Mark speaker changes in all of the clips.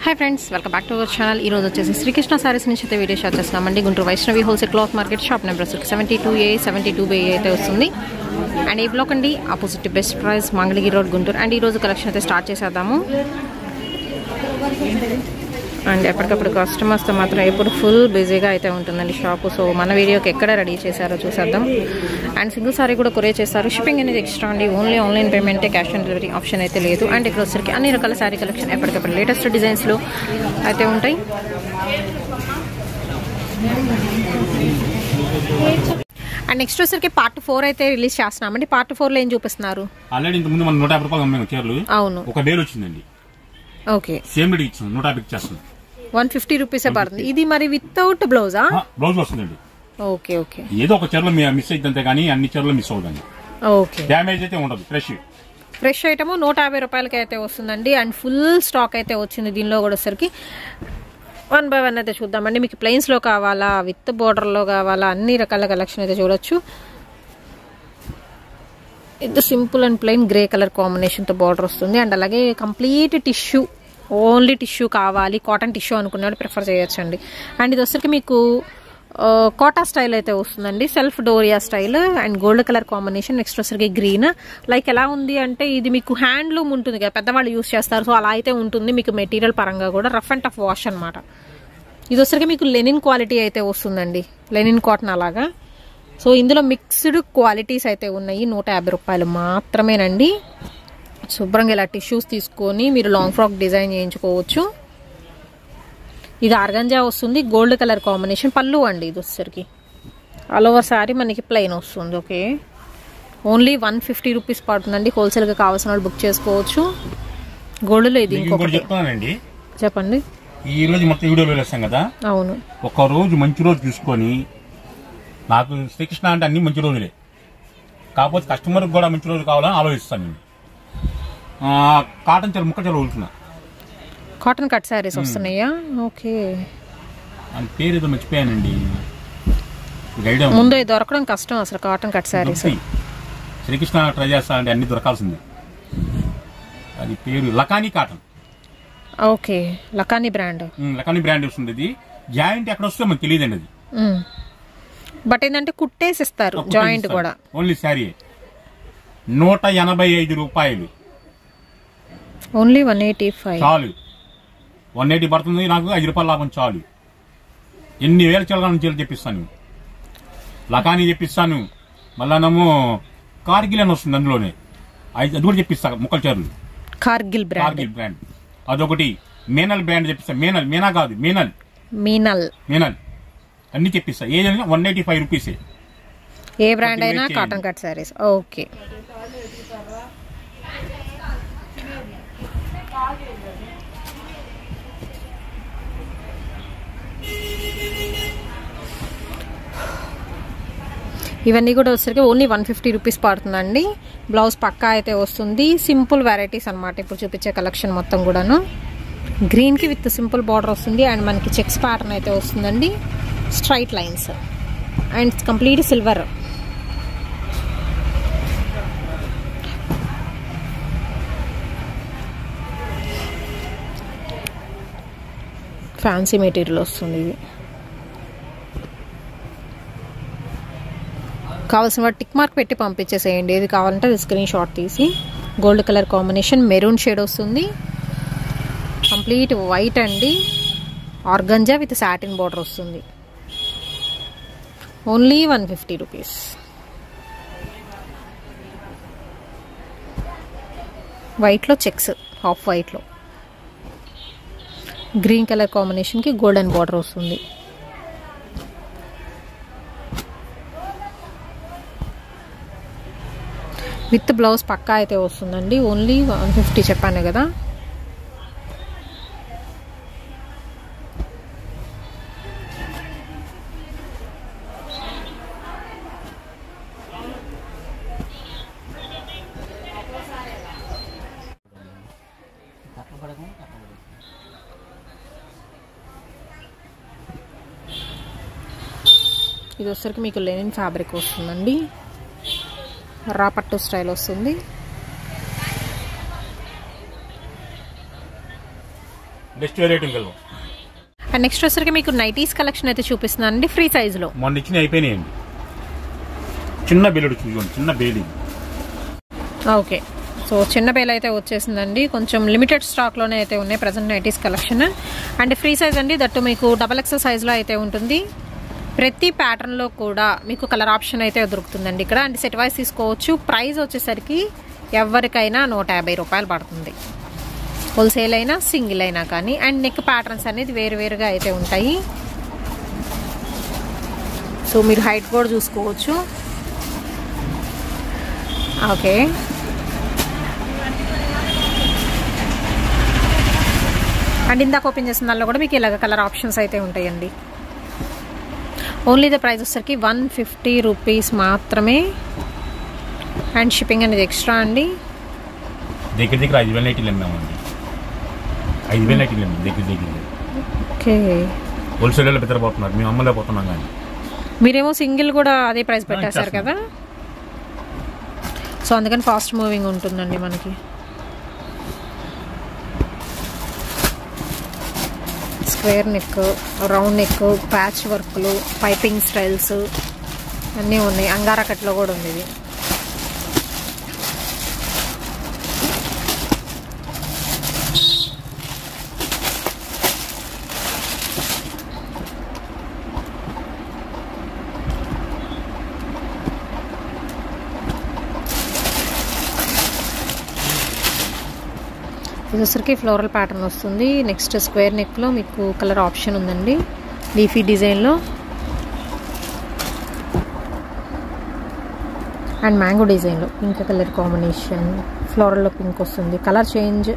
Speaker 1: Hi friends, welcome back to our channel. ఈ రోజు వచ్చేసి శ్రీకృష్ణ సారీస్ నుంచి అయితే వీడియో షాట్ చేస్తున్నామండి. Guntur Vaishnavi wholesale cloth market shop number 72A 72B అయితే వస్తుంది. అండ్ ఈ బ్లాక్ అండి, opposite best price, Mangalagiri road, Guntur. And ఈ రోజు కలెక్షన్ అయితే స్టార్ట్ చేసేద్దాము. అండ్ ఎప్పటికప్పుడు కస్టమర్స్తో మాత్రం ఎప్పుడు ఫుల్ బిజీగా అయితే ఉంటుందండి షాపు. సో మన వీడియోకి ఎక్కడ రెడీ చేశారో చూసేద్దాం. అండ్ సింగిల్ సారీ కూడా కొరియర్ చేస్తారు. షిప్పింగ్ అనేది ఎక్స్ట్రా అండి. ఓన్లీ ఆన్లైన్ పేమెంటే, క్యాష్ ఆన్ డెలివరీ ఆప్షన్ అయితే లేదు. అండ్ ఇక్కడ వచ్చరికి అన్ని రకాల శారీ కలెక్షన్ ఎప్పటికప్పుడు లేటెస్ట్ డిజైన్స్లో అయితే ఉంటాయి. అండ్ నెక్స్ట్ వచ్చరికి పార్ట్ 4 అయితే రిలీజ్ చేస్తున్నామండి. పార్ట్ 4లో ఏం చూపిస్తున్నారు?
Speaker 2: ఆల్రెడీ ఇంత ముందు మనం 150 రూపాయలు అమ్మాము చీరలు.
Speaker 1: అవును,
Speaker 2: ఒక డేల్ వచ్చిందండి.
Speaker 1: ఓకే,
Speaker 2: సేమ్ రేట్ ఇచ్చాం. 150 చేస్తుంది.
Speaker 1: 150 రూపీసే పడుతుంది. ఇది మరి వితౌట్ బ్లౌజా?
Speaker 2: బ్లౌజ్ వస్తుందండి.
Speaker 1: ఓకే ఓకే,
Speaker 2: ఏదో ఒక చీరలో మిస్ అయితే అంతే కానీ అన్ని చీరలు మిస్ అవుతుంది.
Speaker 1: ఓకే,
Speaker 2: డ్యామేజ్ అయితే ఉండదు. ఫ్రెష్
Speaker 1: ఐటమ్ 150 రూపాయలకి అయితే వస్తుందండి. అండ్ ఫుల్ స్టాక్ అయితే వచ్చింది. దీనిలో కూడా వచ్చరికి 1 by 1 అయితే చూద్దామండి. మీకు ప్లెయిన్స్లో కావాలా, విత్ బోర్డర్లో కావాలా, అన్ని రకాల కలెక్షన్ అయితే చూడొచ్చు. ఇది simple and plain grey colour కాంబినేషన్తో బార్డర్ వస్తుంది. అండ్ అలాగే కంప్లీట్ టిష్యూ, ఓన్లీ టిష్యూ కావాలి, కాటన్ టిష్యూ అనుకునేవాళ్ళు ప్రిఫర్ చేయొచ్చండి. అండ్ ఇది వచ్చరికి మీకు కోటా స్టైల్ అయితే వస్తుందండి, self doria style. And gold colour combination. Next వచ్చరికి గ్రీన్. లైక్ ఎలా ఉంది అంటే ఇది మీకు హ్యాండ్లూమ్ ఉంటుంది కదా, పెద్దవాళ్ళు యూస్ చేస్తారు. సో అలా అయితే ఉంటుంది. మీకు మెటీరియల్ పరంగా కూడా రఫ్ అండ్ టఫ్ వాష్ అనమాట. ఇది వచ్చరికి మీకు లెనిన్ క్వాలిటీ అయితే వస్తుందండి, లెనిన్ కాటన్ అలాగా. సో ఇందులో మిక్స్డ్ క్వాలిటీస్ అయితే ఉన్నాయి. 150 రూపాయలు మాత్రమేనండి. శుభ్రంగా ఇలా టిష్యూస్ తీసుకొని మీరు లాంగ్ ఫ్రాక్ డిజైన్ చేయించుకోవచ్చు. ఇది ఆర్గంజా వస్తుంది, గోల్డ్ కలర్ కాంబినేషన్. పళ్ళు అండి ఇది వచ్చేసరికి. ఆల్ ఓవర్ సారీ మనకి ప్లెయిన్ వస్తుంది. ఓకే, ఓన్లీ 150 రూపీస్ పడుతుందండి. హోల్సేల్గా కావాల్సిన వాళ్ళు బుక్ చేసుకోవచ్చు. గోల్డ్లో ఇది ఇంకొకటి చెప్పండి.
Speaker 2: ఈ రోజు మొత్తం వీడియోలో వేస్తాం కదా.
Speaker 1: అవును,
Speaker 2: ఒక రోజు మంచి రోజు చూసుకొని, నాకు శ్రీకృష్ణ అంటే అన్ని మంచి రోజులే, కాకపోతే కస్టమర్కి కూడా మంచి రోజు కావాలని ఆలోచిస్తాను నేను. కాటన్ చీర, ముక్క చీర వదులుతున్నా.
Speaker 1: కాటన్ కట్ శారీస్ వస్తున్నాయా? ఓకే,
Speaker 2: అని పేరు ఏదో మర్చిపోయానండి.
Speaker 1: ముందు దొరకడం కష్టం అసలు cotton cut saris.
Speaker 2: Srikrishna try చేస్తా అంటే అన్ని దొరకాల్సింది. అది పేరు Lakani cotton.
Speaker 1: Okay, Lakani brand.
Speaker 2: Lakani brand వస్తుంది. ఇది జాయింట్ ఎక్కడ వస్తుందో మనకు తెలియదండి. అది
Speaker 1: బట్ ఏంటంటే కుట్టేసి ఇస్తారు జాయింట్ కూడా.
Speaker 2: ఓన్లీ శారీ 185 రూపాయలు.
Speaker 1: ఓన్లీ 185
Speaker 2: చాలు. 180 పడుతుంది నాకు. 5 రూపాయలు లాభం చాలు. ఎన్ని వేల చీరలు చీరలు తెప్పిస్తాను. లకానీ తెప్పిస్తాను. మళ్ళా నమ్ము కార్గిల్ అని వస్తుంది అందులోనే, అది కూడా తెప్పిస్తాను. ముక్కల చీరలు
Speaker 1: కార్గిల్ బ్రాండ్.
Speaker 2: అదొకటి. మేనల్ బ్రాండ్ తెప్పిస్తాను. మేనా కాదు, మీనల్ అన్ని తెప్పిస్తా. ఏదైనా 185 రూపీసే.
Speaker 1: ఏ బ్రాండ్ అయినా కాటన్ కట్ శారీస్. ఓకే, ఇవన్నీ కూడా వచ్చేసరికి ఓన్లీ 150 రూపీస్ పడుతుందండి. బ్లౌజ్ పక్కా అయితే వస్తుంది. సింపుల్ వెరైటీస్ అనమాట ఇప్పుడు చూపించే కలెక్షన్ మొత్తం కూడాను. గ్రీన్కి విత్ సింపుల్ బార్డర్ వస్తుంది. అండ్ మనకి చెక్స్ ప్యాటర్న్ అయితే వస్తుందండి, straight lines. And complete silver. Fancy material వస్తుంది. ఇది కావాల్సిన వాటి టిక్ మార్క్ పెట్టి పంపించేసేయండి. ఏది కావాలంటే అది స్క్రీన్ షాట్ తీసి. Gold colour combination, maroon shade వస్తుంది. కంప్లీట్ వైట్ అండి. ఆర్గంజా విత్ సాటిన్ బార్డర్ వస్తుంది. Only 150 rupees. వైట్లో చెక్స్, హాఫ్ వైట్లో. గ్రీన్ కలర్ కాంబినేషన్కి గోల్డెన్ బార్డర్ వస్తుంది. విత్ బ్లౌజ్ పక్కా అయితే వస్తుందండి. ఓన్లీ 150 చెప్పాను కదా. ఇది వచ్చరికి మీకు లెనిన్ ఫ్యాబ్రిక్ వస్తుందండి. రాపట్టు స్టైల్ వస్తుంది.
Speaker 2: నెక్స్ట్ వెరైటీ ఇంకలో.
Speaker 1: అండ్ నెక్స్ట్ వచ్చరికి మీకు నైటీస్ కలెక్షన్ అయితే చూపిస్తున్నానండి ఫ్రీ సైజులో.
Speaker 2: మొన్న ఇచ్చిన అయిపోయినాయండి. చిన్న బేలుడు చూడండి, చిన్న బేలి.
Speaker 1: ఓకే, సో చిన్న బేల్ అయితే వచ్చేసిందండి. కొంచెం లిమిటెడ్ స్టాక్లోనే అయితే ఉన్నాయి present nighties collection. And free size అండి, దట్టు మీకు XXL సైజ్లో అయితే ఉంటుంది. ప్రతి ప్యాటర్న్లో కూడా మీకు కలర్ ఆప్షన్ అయితే దొరుకుతుందండి ఇక్కడ. అండ్ సెట్ వైజ్ తీసుకోవచ్చు. ప్రైస్ వచ్చేసరికి ఎవరికైనా 150 రూపాయలు పడుతుంది, హోల్సేల్ అయినా సింగిల్ అయినా కానీ. అండ్ నెక్ ప్యాటర్న్స్ అనేది వేరువేరుగా అయితే ఉంటాయి. సో మీరు హైట్ కూడా చూసుకోవచ్చు. ఓకే, అండ్ ఇందాక ఓపెన్ చేసిన దానిలో కూడా మీకు ఇలాగ కలర్ ఆప్షన్స్ అయితే ఉంటాయండి. ఓన్లీ ద ప్రైస్ వచ్చేసరికి 150 రూపీస్ మాత్రమే. అండ్ షిప్పింగ్ అనేది ఎక్స్ట్రా అండి.
Speaker 2: దగ్గర దగ్గర 5,000 నైటీలు అమ్మామండి. 5,000 నైటీలు అమ్మాం దగ్గర దగ్గర.
Speaker 1: ఓకే,
Speaker 2: హోల్సేల్లో బెదరపోతున్నారు, మేము అమ్మలేకపోతున్నాం. కానీ
Speaker 1: మీరేమో సింగిల్ కూడా అదే ప్రైస్ పెట్టేశారు కదా, సో అందుకని ఫాస్ట్ మూవింగ్ ఉంటుందండి మనకి. Square neck, round neck, patch వర్క్లు, పైపింగ్ స్టైల్స్ అన్నీ ఉన్నాయి. అంగారా కట్లో కూడా ఉంది ఇది. ఇది వచ్చరికి ఫ్లోరల్ ప్యాటర్న్ వస్తుంది. నెక్స్ట్ స్క్వేర్ నెక్లో మీకు కలర్ ఆప్షన్ ఉందండి, లీఫీ డిజైన్లో. అండ్ మ్యాంగో డిజైన్లో పింక్ కలర్ కాంబినేషన్, ఫ్లోరల్లో పింక్ వస్తుంది. కలర్ చేంజ్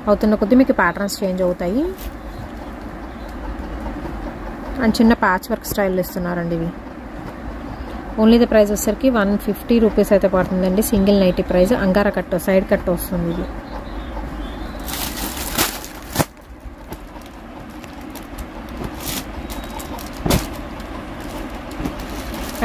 Speaker 1: అవుతున్న కొద్దీ మీకు ప్యాటర్న్స్ చేంజ్ అవుతాయి. అండ్ చిన్న ప్యాచ్ వర్క్ స్టైల్ ఇస్తున్నారండి ఇవి. ఓన్లీ ద ప్రైస్ వచ్చరికి 150 రూపీస్ అయితే పడుతుందండి. Single nighty price. అంగారా కట్, సైడ్ కట్ వస్తుంది ఇది.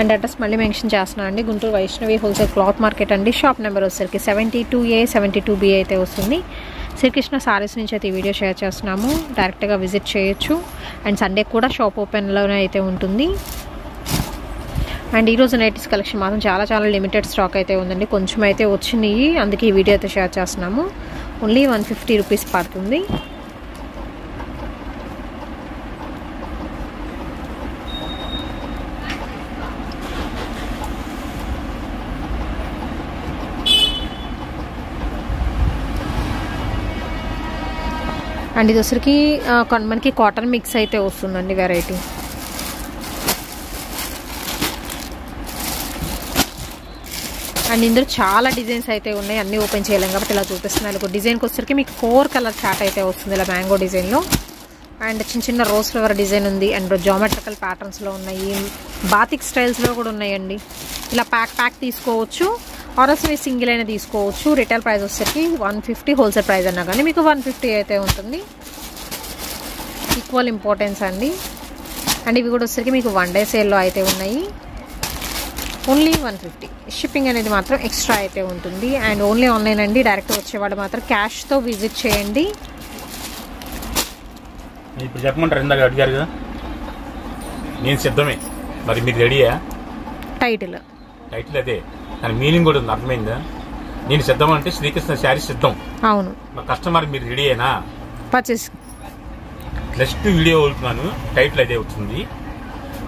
Speaker 1: అండ్ అడ్రస్ మళ్ళీ మెన్షన్ చేస్తున్నాను అండి, Guntur Vaishnavi wholesale cloth market అండి. షాప్ నెంబర్ వచ్చేసరికి 72A 72B అయితే వస్తుంది. శ్రీకృష్ణ సారీస్ నుంచి అయితే ఈ వీడియో షేర్ చేస్తున్నాము, డైరెక్ట్గా విజిట్ చేయొచ్చు. అండ్ సండే కూడా షాప్ ఓపెన్లోనే అయితే ఉంటుంది. అండ్ ఈరోజు నైటీస్ కలెక్షన్ మాత్రం చాలా చాలా లిమిటెడ్ స్టాక్ అయితే ఉందండి, కొంచెం అయితే వచ్చినాయి, అందుకే ఈ వీడియో అయితే షేర్ చేస్తున్నాము. ఓన్లీ 150 రూపీస్ పడుతుంది. అండ్ ఇది వచ్చరికి మనకి కాటన్ మిక్స్ అయితే వస్తుందండి వెరైటీ. అండ్ ఇందులో చాలా డిజైన్స్ అయితే ఉన్నాయి, అన్నీ ఓపెన్ చేయలేం కాబట్టి ఇలా చూపిస్తున్నాను. ఒక డిజైన్కి వచ్చరికి మీకు 4 కలర్ చాట్ అయితే వస్తుంది ఇలా మ్యాంగో డిజైన్లో. అండ్ చిన్న చిన్న రోజ్ ఫ్లవర్ డిజైన్ ఉంది. అండ్ జామెట్రికల్ ప్యాటర్న్స్లో ఉన్నాయి, బాతిక్ స్టైల్స్లో కూడా ఉన్నాయండి. ఇలా ప్యాక్ తీసుకోవచ్చు, ఆర్ఎస్ మీరు సింగిల్ అయినా తీసుకోవచ్చు. రిటైల్ ప్రైస్ వచ్చేసరికి 150, హోల్సేల్ ప్రైస్ అన్నా కానీ మీకు 150 అయితే ఉంటుంది. ఈక్వల్ ఇంపార్టెన్స్ అండి. అండ్ ఇవి కూడా వచ్చేసరికి మీకు 1 డే సేల్లో అయితే ఉన్నాయి. ఓన్లీ 150. షిప్పింగ్ అనేది మాత్రం ఎక్స్ట్రా అయితే ఉంటుంది. అండ్ ఓన్లీ ఆన్లైన్ అండి, డైరెక్ట్ వచ్చేవాడు మాత్రం క్యాష్తో విజిట్ చేయండి.
Speaker 2: ఇప్పుడు చెప్పమంటారు, ఇందాక అడిగారు కదా, నేను సిద్ధమే, మరి మీరు రెడీయా? టైటిల్ అదే, కానీ మీనింగ్ కూడా ఉంది, అర్థమైందా? నేను సిద్ధం అంటే శ్రీకృష్ణ శారీ సిద్ధం. అవును. మా కస్టమర్ మీరు రెడీ అయినా పర్చేస్. నెక్స్ట్ వీడియో వెళ్తున్నాను, టైటిల్ అదే వచ్చింది.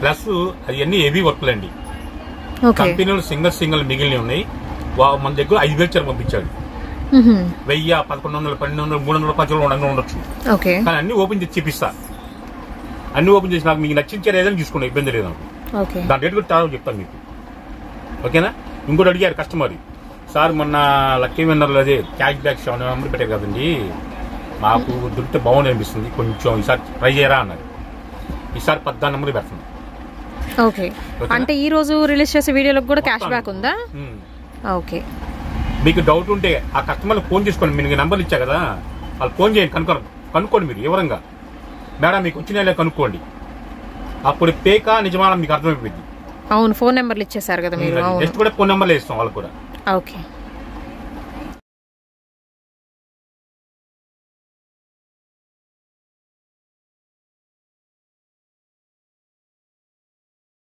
Speaker 2: ప్లస్ అది అన్ని హెవీ వర్క్లు అండి. కంపెనీలు సింగల్ మిగిలిన ఉన్నాయి. మన దగ్గర 5,000 చీర పంపించాడు. 1000, 1100, 1200, 300 రూపాయలు ఉండొచ్చు. కానీ అన్ని ఓపెన్ చేసి చూపిస్తా. అన్ని ఓపెన్ చేసి నాకు మీకు నచ్చిన చీర ఏదైనా తీసుకోండి, ఇబ్బంది లేదు నాకు. దాని రేట్ కూడా చెప్తాను మీకు, ఓకేనా? ఇంకోటి అడిగారు కస్టమర్, సార్ మొన్న లక్కీ విన్నర్లు అదే క్యాష్ బ్యాక్ 7 నెంబర్ పెట్టారు కదండి, మాకు దొరికితే బాగుంది అనిపిస్తుంది, కొంచెం ఈసారి ట్రై చేయరా అన్నారు. ఈసారి 14 నెంబర్ పెడుతుంది.
Speaker 1: ఓకే, అంటే ఈ రోజు రిలీజ్ చేసే వీడియోలకు కూడా క్యాష్ బ్యాక్ ఉందా? ఓకే.
Speaker 2: మీకు డౌట్ ఉంటే ఆ కస్టమర్కి ఫోన్ చేసుకోండి, మీకు నెంబర్లు ఇచ్చా కదా, వాళ్ళు ఫోన్ చేయండి, కనుక్కోండి మీరు వివరంగా. మేడం మీకు వచ్చిన కనుక్కోండి, అప్పుడు పేకా నిజమాన మీకు అర్థమైపోయింది.
Speaker 1: అవును, ఫోన్ నెంబర్లు ఇచ్చేసారు కదా మీరు.
Speaker 2: నెక్స్ట్ కూడా ఫోన్ నెంబర్లు ఇస్తాం వాళ్ళకు కూడా.
Speaker 1: ఓకే.